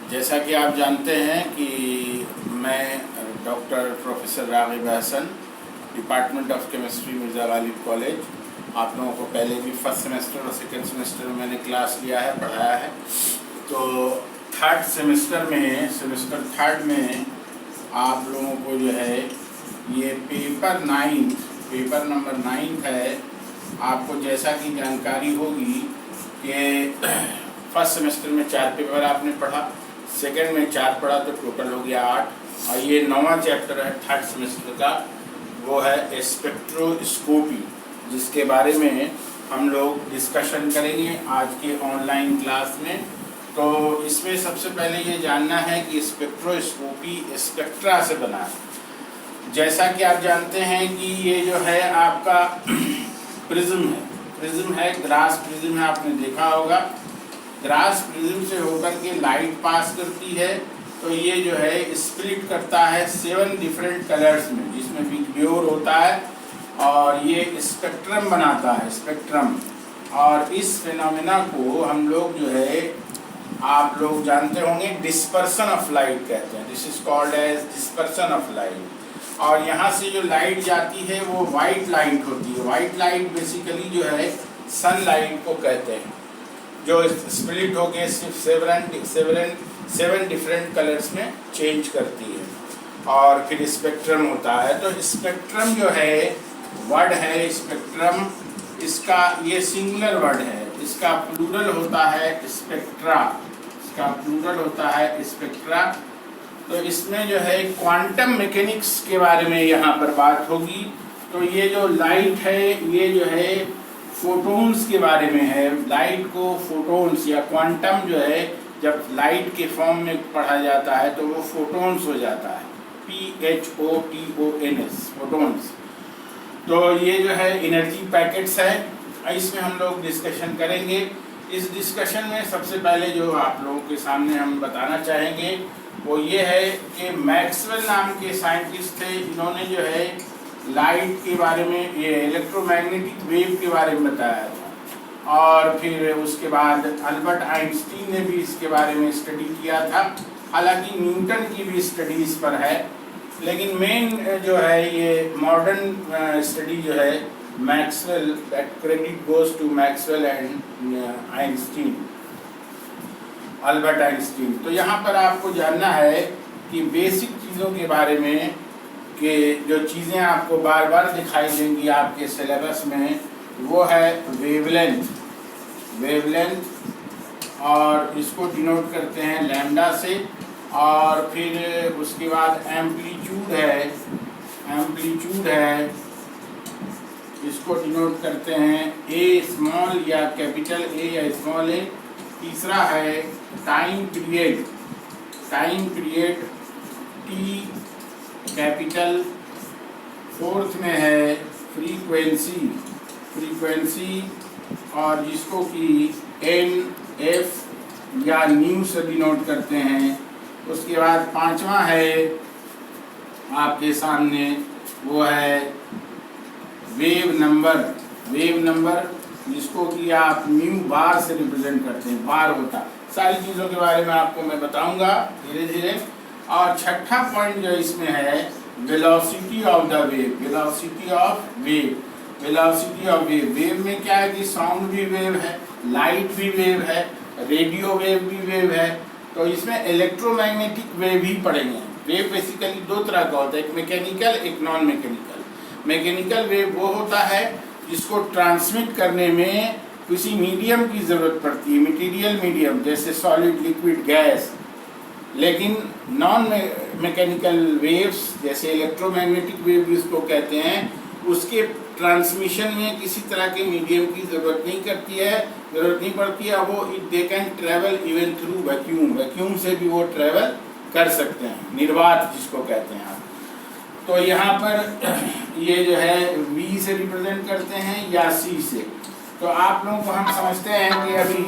जैसा कि आप जानते हैं कि मैं doctor professor Raghib Hasan, department of chemistry, Mirza Ghalib college, आप लोगों को पहले भी फर्स्ट सेमेस्टर और सेकेंड सेमेस्टर में मैंने क्लास लिया है, पढ़ाया है। तो थर्ड सेमेस्टर में, सेमेस्टर थर्ड में आप लोगों को जो है ये पेपर नंबर 9 है। आपको जैसा कि जानकारी होगी कि फर्स्ट सेमेस्टर में 4 पेपर आपने पढ़ा, सेकेंड में 4 पढ़ा, तो टोटल हो गया 8। और ये 9वां चैप्टर है थर्ड सेमेस्टर का, वो है स्पेक्ट्रोस्कोपी, जिसके बारे में हम लोग डिस्कशन करेंगे आज के ऑनलाइन क्लास में। तो इसमें सबसे पहले ये जानना है कि स्पेक्ट्रोस्कोपी स्पेक्ट्रा से बना है। जैसा कि आप जानते हैं कि ये जो है आपका प्रिज्म है, ग्लास प्रिज्म है, आपने देखा होगा। ग्लास प्रिज्म से होकर के लाइट पास करती है, तो ये जो है स्प्लिट करता है 7 डिफरेंट कलर्स में, जिसमें विग्योर होता है और ये स्पेक्ट्रम बनाता है, स्पेक्ट्रम। और इस फिनोमेना को हम लोग जो है, आप लोग जानते होंगे, डिस्पर्सन ऑफ लाइट कहते हैं। This is called as dispersion of light. और यहाँ से जो लाइट जाती है वो वाइट लाइट होती है। वाइट लाइट बेसिकली जो है सनलाइट को कहते हैं, जो स्प्लिट होके सिर्फ 7 डिफरेंट कलर्स में चेंज करती है। और फिर स्पेक्ट्रम होता है। तो स्पेक्ट्रम जो है वर्ड है, स्पेक्ट्रम, इसका ये सिंगुलर वर्ड है, इसका प्लूरल होता है स्पेक्ट्रा, इसका प्लूरल होता है स्पेक्ट्रा। तो इसमें जो है क्वांटम मैकेनिक्स के बारे में यहाँ पर बात होगी। तो ये जो लाइट है ये जो है फोटोन्स के बारे में है। लाइट को फोटोन्स या क्वांटम जो है, जब लाइट के फॉर्म में पढ़ा जाता है तो वो फोटोन्स हो जाता है, PHOTONS, फोटोन्स। तो ये जो है एनर्जी पैकेट्स है, इसमें हम लोग डिस्कशन करेंगे। इस डिस्कशन में सबसे पहले जो आप लोगों के सामने हम बताना चाहेंगे वो ये है कि मैक्सवेल नाम के साइंटिस्ट थे। इन्होंने जो है लाइट के बारे में, ये इलेक्ट्रोमैग्नेटिक वेव के बारे में बताया था। और फिर उसके बाद अल्बर्ट आइंस्टीन ने भी इसके बारे में स्टडी किया था। हालांकि न्यूटन की भी स्टडी इस पर है, लेकिन मेन जो है ये मॉडर्न स्टडी जो है Maxwell, that credit goes to Maxwell and Einstein, Albert Einstein. तो यहाँ पर आपको जानना है कि बेसिक चीज़ों के बारे में, कि जो चीज़ें आपको बार बार दिखाई देंगी आपके सिलेबस में, वो है वेवलेंथ, और इसको डिनोट करते हैं लैम्डा से। और फिर उसके बाद एम्पलीट्यूड है, इसको डिनोट करते हैं ए स्मॉल या कैपिटल ए या स्मॉल ए। तीसरा है time period, T capital. Fourth में है फ्रीक्वेंसी, और जिसको कि NF या न्यू से डिनोट करते हैं। उसके बाद 5वां है आपके सामने, वो है वेव नंबर, जिसको कि आप म्यू बार से रिप्रेजेंट करते हैं, बार होता। सारी चीज़ों के बारे में आपको मैं बताऊंगा धीरे धीरे। और छठा पॉइंट जो इसमें है velocity of the wave, velocity of wave. Wave में क्या है कि साउंड भी वेव है, लाइट भी वेव है, रेडियो वेव भी वेव है। तो इसमें इलेक्ट्रोमैग्नेटिक वेव ही पढ़ेंगे। वेव बेसिकली 2 तरह का होता है, एक मैकेनिकल, एक नॉन मैकेनिकल। मैकेनिकल वेव वो होता है जिसको ट्रांसमिट करने में किसी मीडियम की ज़रूरत पड़ती है, मटेरियल मीडियम, जैसे सॉलिड, लिक्विड, गैस। लेकिन नॉन मैकेनिकल वेव्स, जैसे इलेक्ट्रोमैग्नेटिक वेव जिसको कहते हैं, उसके ट्रांसमिशन में किसी तरह के मीडियम की ज़रूरत नहीं पड़ती है। वो they can travel even through vacuum से भी वो ट्रेवल कर सकते हैं, निर्वात जिसको कहते हैं आप। तो यहाँ पर ये जो है V से रिप्रेजेंट करते हैं या C से। तो आप लोगों को हम समझते हैं कि अभी